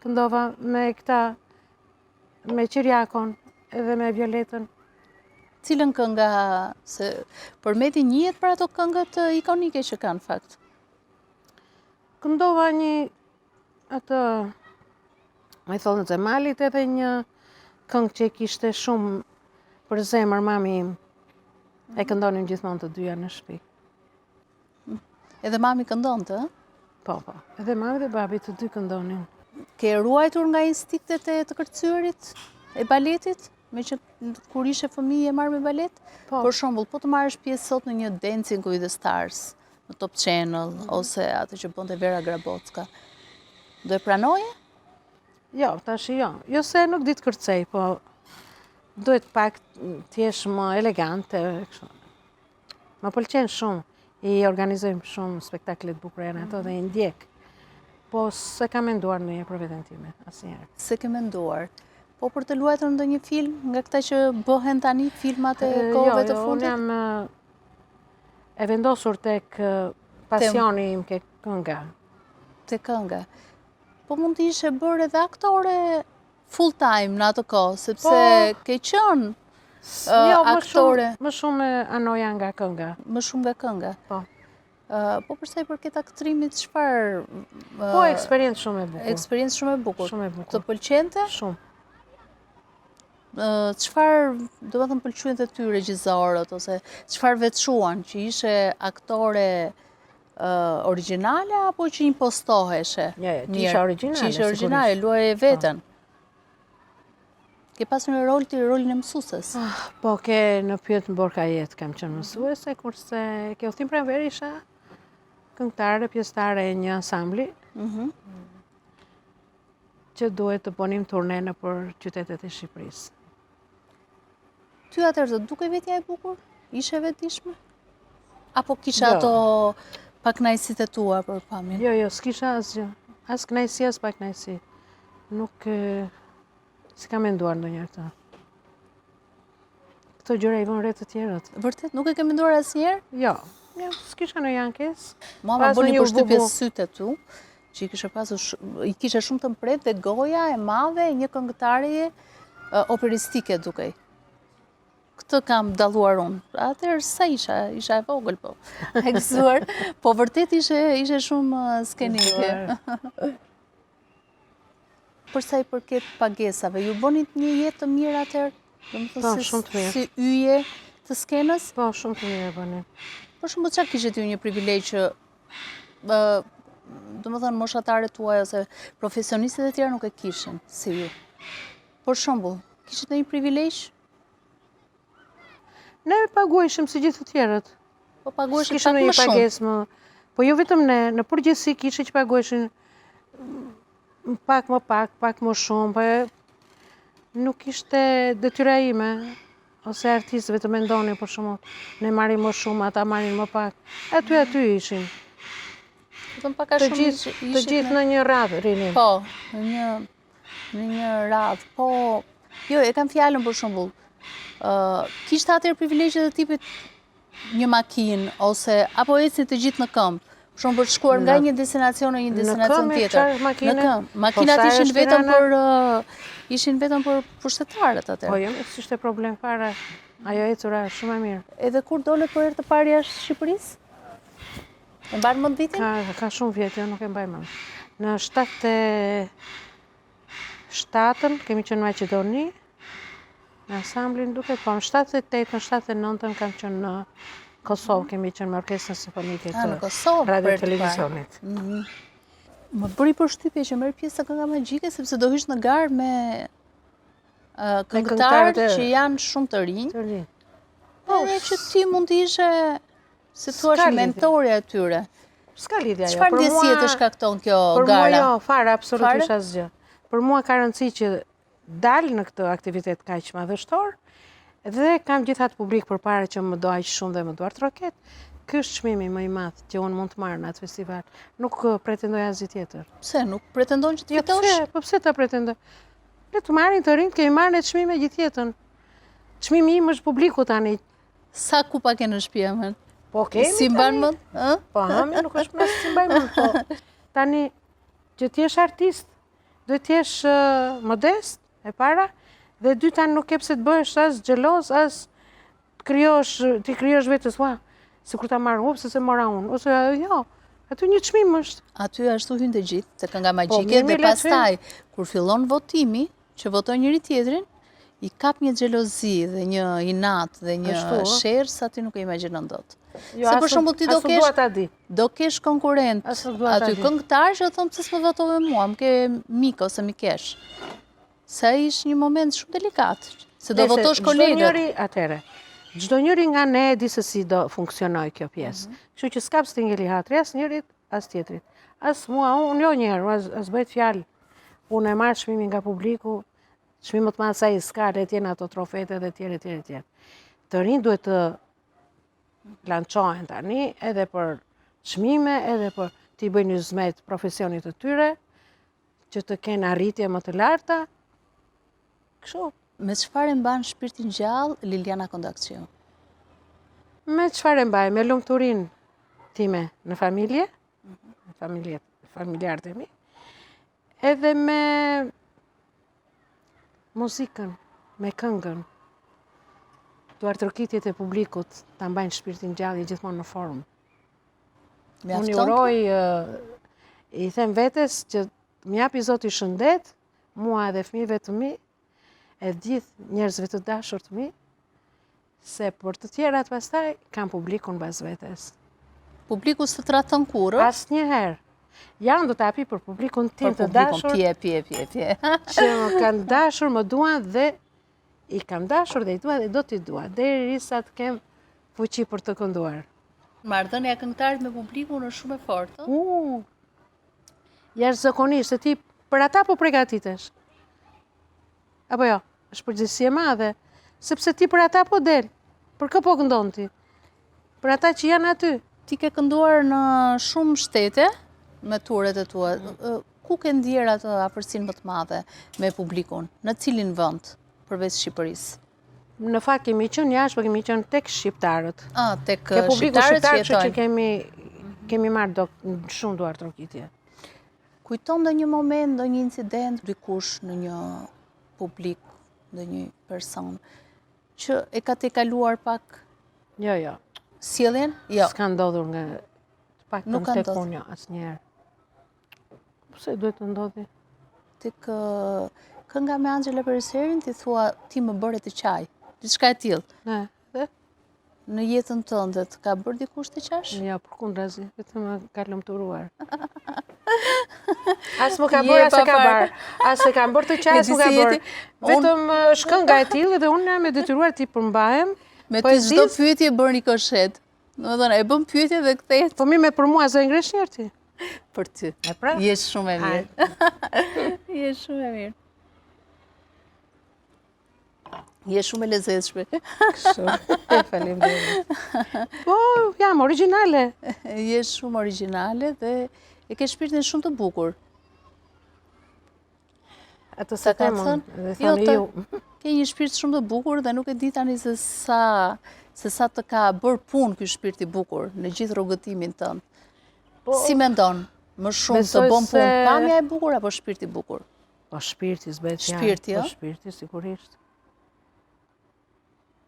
Këndova me këta, me Qiriakon edhe me Violetën.
Cilën kënga, se Përmeti njihet për ato këngët ikonike që kanë fakt?
Këndova një atë me thonë të malit edhe një këngë që kishte shumë për zemër mami im. E këndonim gjithmonë të dyja në shtëpi.
Edhe mami këndonte, ë?
Po. Edhe mami dhe babi të dy këndonin.
Ke ruajtur nga instiktet e të kërcyerit, e baletit? Me që kur ishe fëmijë e marrë me balet?
Po.
Për shembull, po të marrësh pjesë sot në një Dancing with the Stars, në Top Channel, ose atë që bënte Vera Grabocka, do e pranoje?
Jo, tash jo. Jo se nuk di të kërcej, po duhet pak t'jesh më elegante. Më pëlqen shumë. I organizojmë shumë spektaklet bukura janë ato dhe i ndjek. Po se kam menduar ndonjë për veten time, asnjëherë.
Se ke menduar. Po për të luajtur ndonjë film nga këta që bëhen tani filmat e kohëve të fundit?
Jo, unë jam e vendosur tek pasioni im ke kënga.
Te kënga. Po mund të ishe bërë edhe aktore full time në atë kohë, sepse ke qenë aktore.
Më shumë anoja nga kënga.
Më shumë nga kënga.
Po.
Po përsa i përket aktrimit, çfarë?
Po, eksperiencë shumë e bukur.
Eksperiencë shumë e bukur.
Shumë e bukur.
Të pëlqente?
Shumë.
Çfarë, do të thënë, pëlqyen ty regjisorët, ose çfarë veçuan, që ishe aktore origjinale apo që impostoheshe?
Jo, isha origjinale.
Që ishe origjinale, luaje veten. Ke pasur një rol ti rolin e mësueses?
Po, në Pyet në Borkajet kam qenë mësuese, kurse ke Udhtim Pranveri isha këngëtare, pjesëtare e një ansambli që duhet të bënim turne në për qytetet e Shqipërisë.
Ty atëherë të duke vetja e bukur? Ishe vetëdijshme? Apo kisha ato pakënaqësitë e tua për pamjen?
Jo, s'kisha asgjë. As kënaqësi, as pakënaqësi. Nuk si kam menduar ndonjëherë këtë. Këto gjëra i vën re të tjerët.
Vërtet, nuk e ke menduar asnjëherë?
Jo, s'kisha ndonjë ankesë.
Mua më bëni përshtypje sytë e tu, që i kishe shumë të mpret dhe goja e madhe e një këngëtareje operistike dukej. Këtë kam dalluar unë. Atëherë sa isha e vogël po. E gëzuar, po vërtet ishe shumë skenike. për sa i përket pagesave, ju bënit një jetë të mirë atëherë?
Po, shumë të mirë.
Si yje të skenës?
Po, shumë të mirë bëni.
Për shumë, çfarë kishet ju një privilegj që domethënë moshatarët tuaj ose profesionistët e tjerë nuk e kishin si ju? Për shembull, kishit ndonjë privilegj?
Ne paguajshim si gjithë të tjerët.
Po paguheshin
S'kishim
pak
ndonjë
më shumë.
pagesë më. Po jo vetëm ne, në përgjithësi kishte që paguheshin pak më shumë, po nuk ishte detyra ime. Ose artistëve të mendonin për shembull, ne marrim më shumë, ata marrin më pak. Aty ishin.
Vetëm pak a
Të
shumë
gjithë në një radhë rinin.
Po, në një radhë. Po, jo, e kam fjalën për shembull. Kishte atëherë privilegjet e tipit një makinë ose apo ecni të gjithë në këmbë. Për shembull, për të shkuar nga një destinacion në një destinacion tjetër.
Në këmbë.
Makinat ishin vetëm për pushtetarët atëherë.
Po, jo, s'ishte problem fare. Ajo ecura shumë e mirë.
Edhe kur dolët për herë të parë jashtë Shqipërisë? E mban mend vitin?
Ka shumë vjet, jo nuk e mbaj mend. Në 77-ën kemi qenë në Maqedoni, në ansamblin duket, po në 78, në 79-ën kam qenë në Kosovë, kemi qenë me orkestrën simfonike të radio televizionit.
Më bëri përshtypje që merr pjesë në kënga magjike sepse do hysh në garë me këngëtarë që janë shumë të rinj. Edhe që ti mund të ishe, si thua, mentori atyre.
S'ka lidhja jo.
Çfarë ndjesie të shkakton kjo gara?
Për mua jo, fare, absolutisht asgjë. Për mua ka rëndësi që dal në këtë aktivitet kaq madhështor dhe kam gjithatë publik përpara që më do aq shumë dhe më duart roket. Ky është çmimi më i madh që unë mund të marr në atë festival. Nuk pretendoj asgjë tjetër.
Pse nuk pretendon që të fitosh?
Po pse ta pretendoj? Le të marrin të rinjt, kemi marrë ne çmime gjithë jetën. Çmimi im është publiku tani.
Sa kupa ke në shtëpi amen?
Po kemi.
Si mban mend?
Po hami nuk është më si mbaj mend, po. Tani që ti je artist, duhet të jesh modest e para dhe e dyta nuk ke pse të bëhesh as xheloz, as ti krijosh vetes sikur ta marr se mora unë, ose jo. Aty një çmim është.
Aty ashtu hyn të gjithë te kënga magjike dhe pastaj kur fillon votimi, që votojnë njëri tjetrin, i kap një xhelozi dhe një inat dhe një sherr sa ti nuk e imagjinon dot. Se për shembull ti do kesh konkurrent aty këngëtar që thon pse s'më votove mua, më ke mik ose mikesh. Sa ish një moment shumë delikat, se do votosh kolegët.
Çdo njëri nga ne e di se si do funksionoj kjo pjesë. Kështu që s'ka pse të ngeli hatri as njërit as tjetrit. As mua, unë jo njëherë, as bëhet fjalë. Unë e marr çmimin nga publiku, çmim më të madh sa i ska, le të jenë ato trofete dhe tjerë. Të rinj duhet të lançohen tani edhe për çmime, edhe për t'i bëjnë një zmet profesionit të tyre, që të kenë arritje më të larta. Kështu.
Me çfarë mban shpirtin gjallë Liliana Kondakçiu?
Me çfarë mbaj? Me lumturinë time në familje, familjarët e mi, edhe me muzikën, me këngën. Duartrokitjet e publikut ta mbajnë shpirtin gjallë gjithmonë në formë. Unë uroj, i them vetes që më japi Zoti shëndet, mua edhe fëmijëve të mi, e gjithë njerëzve të dashur të mi, se për të tjerat pastaj kam publikun bas vetes.
Publiku së të raton kurë?
Asnjëherë. Janë do të api për publikun tim të dashur.
Pje.
Që më kanë dashur, më duan dhe i kam dashur dhe i dua dhe do t'i dua. Derisa të kem fuqi për të kënduar.
Marrëdhënia e këngëtarit me publikun është shumë e fortë.
Jashtëzakonisht, se ti për ata po përgatitesh. Apo jo, është përgjegjësi e madhe, sepse ti për ata po del. Për kë po këndon ti? Për ata që janë aty.
Ti ke kënduar në shumë shtete me turet e tua. Ku ke ndier atë afërsinë më të madhe me publikun? Në cilin vend përveç Shqipërisë?
Në fakt kemi qenë jashtë, por kemi qenë tek shqiptarët.
Tek shqiptarët
që kemi marrë shumë duartrokitje.
Kujton ndonjë moment, ndonjë incident, dikush në një publik, ndonjë person që e ka tejkaluar pak?
Jo.
Sjelljen? Jo.
S'ka ndodhur nga pak tek unë asnjëherë. Pse duhet të ndodhi?
tek kënga me Angela Periserin, ti thua ti më bëre të qaj. Diçka e tillë.
Dhe?
Në jetën tënde të ka bërë dikush të qash?
Ja, përkundrazi, vetëm më ka lumturuar. As më ka bërë, as e ka bërë. As e kam bërë të qaj, as më ka bërë. Vetëm shkënga e tillë dhe unë jam e detyruar ti përmbahem.
Me ty çdo pyetje bën një koshet. Domethënë e bën pyetje dhe kthehet.
Po mirë, për mua zë ngresh njerë ti.
Për ty.
E pra?
Je shumë e mirë. Je shumë e mirë. Je shumë e lezetshme.
Kështu. Faleminderit. Po, jam origjinale.
Je shumë origjinale dhe e ke shpirtin shumë të bukur.
Ato sa
ka
temon,
thënë?
dhe
Jo,
thoni ju.
ke një shpirt shumë të bukur dhe nuk e di tani se sa të ka bërë punë ky shpirt i bukur në gjithë rrugëtimin tënd. Si mendon? Më shumë të
besoj
bën punë
se-
pamja e bukur apo shpirti i bukur?
Po shpirti s'bet ja.
Shpirti, jo?
Po shpirti, sigurisht.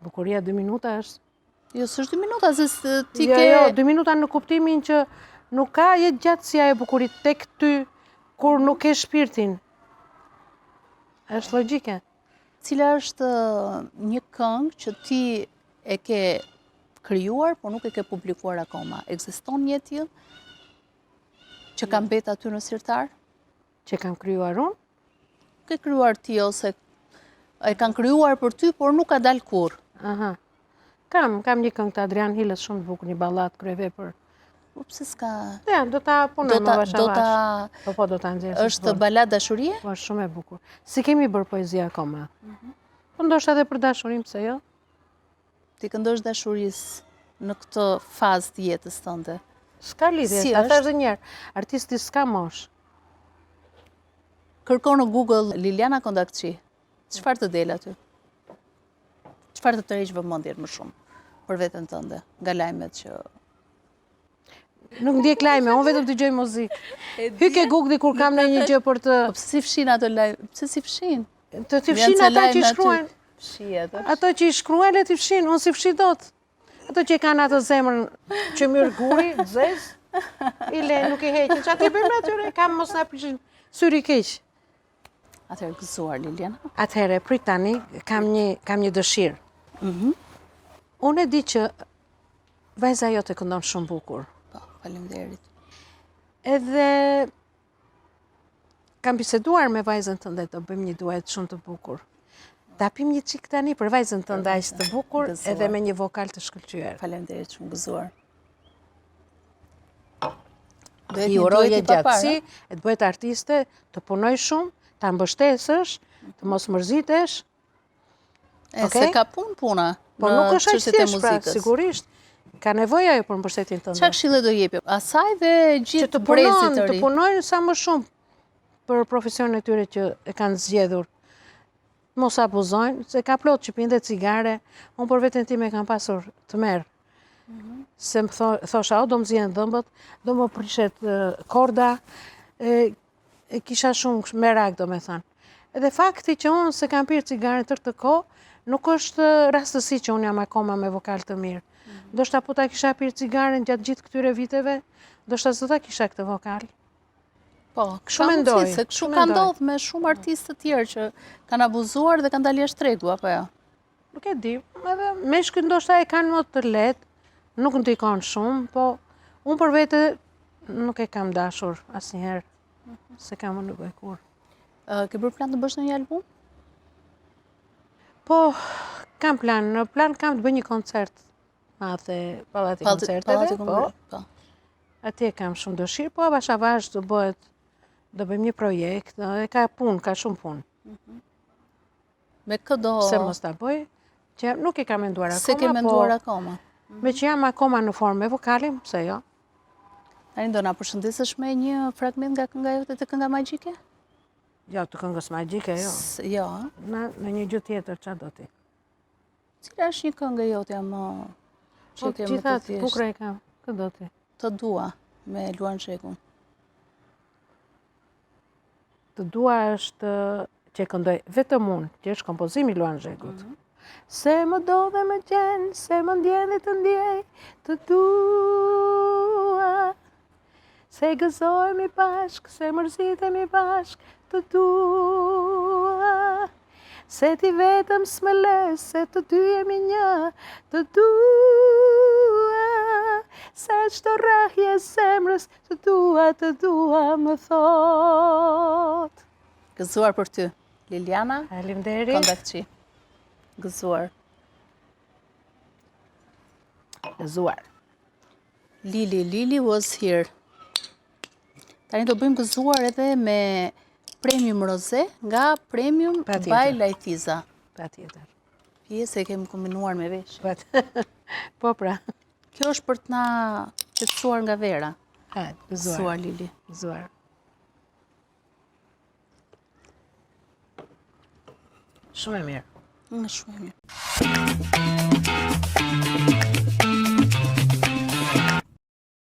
Bukuria 2 minuta është.
Jo, s'është 2 minuta, se ti
Jo,
ke...
jo, 2 minuta në kuptimin që nuk ka jetë gjatësia e bukurit tek ty kur nuk ke shpirtin. Është logjike.
Cila është një këngë që ti e ke krijuar, por nuk e ke publikuar akoma? Ekziston një e tillë që ka mbet aty në sirtar?
Që kam krijuar unë?
Ke krijuar ti ose e kanë krijuar për ty, por nuk ka dalë kurrë?
Aha. Kam një këngë të Adrian Hilës shumë të bukur, një ballat kryevepër.
Po pse s'ka?
Ja, do ta punoj më vash avash. Po, do ta nxjerr.
Është balad dashurie?
Po, është shumë e bukur. Si kemi bërë poezi akoma. Po ndoshta edhe për dashurim, pse jo?
Ti këndosh dashurisë në këtë fazë të jetës tënde.
S'ka lidhje,
Si
ta
është?
thash edhe një herë. Artisti s'ka mosh.
Kërko në Google Liliana Kondakçi. Çfarë të del aty? Çfarë të tërheq vëmendjen më shumë për veten tënde, nga lajmet që
Nuk ndjek lajme, unë vetëm dëgjoj muzikë. Hyke Google kur kam në një gjë për të
po pse si fshin ato lajme? Pse si fshin?
të fshin ata që i shkruajnë.
Fshihet.
Ato që i shkruajnë le t'i fshin, unë si fshi dot. Ato që kanë atë zemrën që myrë guri, zez, i le, nuk i heqin. Çfarë ti bëjmë atyre? Kam mos na prishin syri keq.
Atëherë gëzuar Liliana.
Atëherë, prit tani, kam një dëshirë. Unë e di që vajza jote këndon shumë bukur.
Po, faleminderit.
Edhe kam biseduar me vajzën tënde, do bëjmë një duet shumë të bukur. Ta pim një çik tani për vajzën tënde aq të bukur,
Gëzuar.
edhe me një vokal të shkëlqyer.
Faleminderit shumë gëzuar.
I uroje gjatësi, e të bëhet artiste, të punoj shumë, ta mbështesësh, të mos mërzitesh.
Se ka puna.
Po nuk është aq
çështjet e
thjesht, pra,
muzikës.
sigurisht. Ka nevojë ajo për mbështetjen tënde.
Çfarë këshille do jepi? Asaj dhe
Që
gjithë
të
brezit të ri.
punojnë sa më shumë për profesionin e tyre që e kanë zgjedhur. Mos abuzojnë, se ka plot që pinde cigare, unë për veten time kam pasur të merë. Se më thosha, o do më zjenë dhëmbët, do më prishet korda, e kisha shumë merak, do me thënë. Edhe fakti që unë se kam pirë cigare tërë të kohë, nuk është rastësi që unë jam akoma me vokal të mirë. Do shta po ta kisha pirë cigaren gjatë gjithë këtyre viteve, do shta zë ta kisha këtë vokal.
Po,
Kështu mendoj.
Se kështu ka ndodhur me shumë artistë të tjerë që kanë abuzuar dhe kanë dalë jashtë tregu, apo jo?
Nuk e di, edhe meshkët ndoshta e kanë më të lehtë, nuk ndikon shumë, po unë për vete nuk e kam dashur asnjëherë, se kam më nevojë kur.
Ke bërë plan të bësh në një album?
Po, kam plan, në plan kam të bëj një koncert, madhe pallati koncerteve, po. Atje kam shumë dëshirë, po avash avash do bëhet, do bëjmë një projekt, e ka punë, ka shumë punë.
Me këdo...
Se mos ta bëj, që nuk e kam menduar akoma,
Se ke menduar akoma?
Me që jam akoma në formë me vokalin, pse jo?
Tani do na përshëndesësh me një fragment nga kënga jote të kënga magjike?
Jo, të këngës magjike, jo.
Jo.
Në një gjë tjetër, çfarë do ti?
Cila është një këngë jote më që ke më të
Gjithat,
thjeshtë?
bukra e kam, këtë do ti?
Të dua me Luan Zhekun.
Të dua është që këndoj vetëm unë, që është kompozimi Luan Zhekut. Se më do dhe më gjenë, se më ndjen dhe të ndjej, të dua. Se gëzojmë i bashk, se mërzitemi bashk, të dua, se ti vetëm s'më le, se të dy jemi një, të dua, se çdo rrahje zemrës, të dua më thot.
Gëzuar për ty, Liliana
Faleminderit.
Kondakçi. Gëzuar.
Gëzuar.
Lili was here. Tani do bëjmë gëzuar edhe me Premium Rosé nga Premium
Patjetër.
by Lajtiza.
Patjetër.
Pjesë e kemi kombinuar me veshje.
Po pra.
Kjo është për të na qetësuar nga vera.
Hajde, gëzuar.
Gëzuar Lili.
Gëzuar. Shumë e mirë.
Shumë e mirë.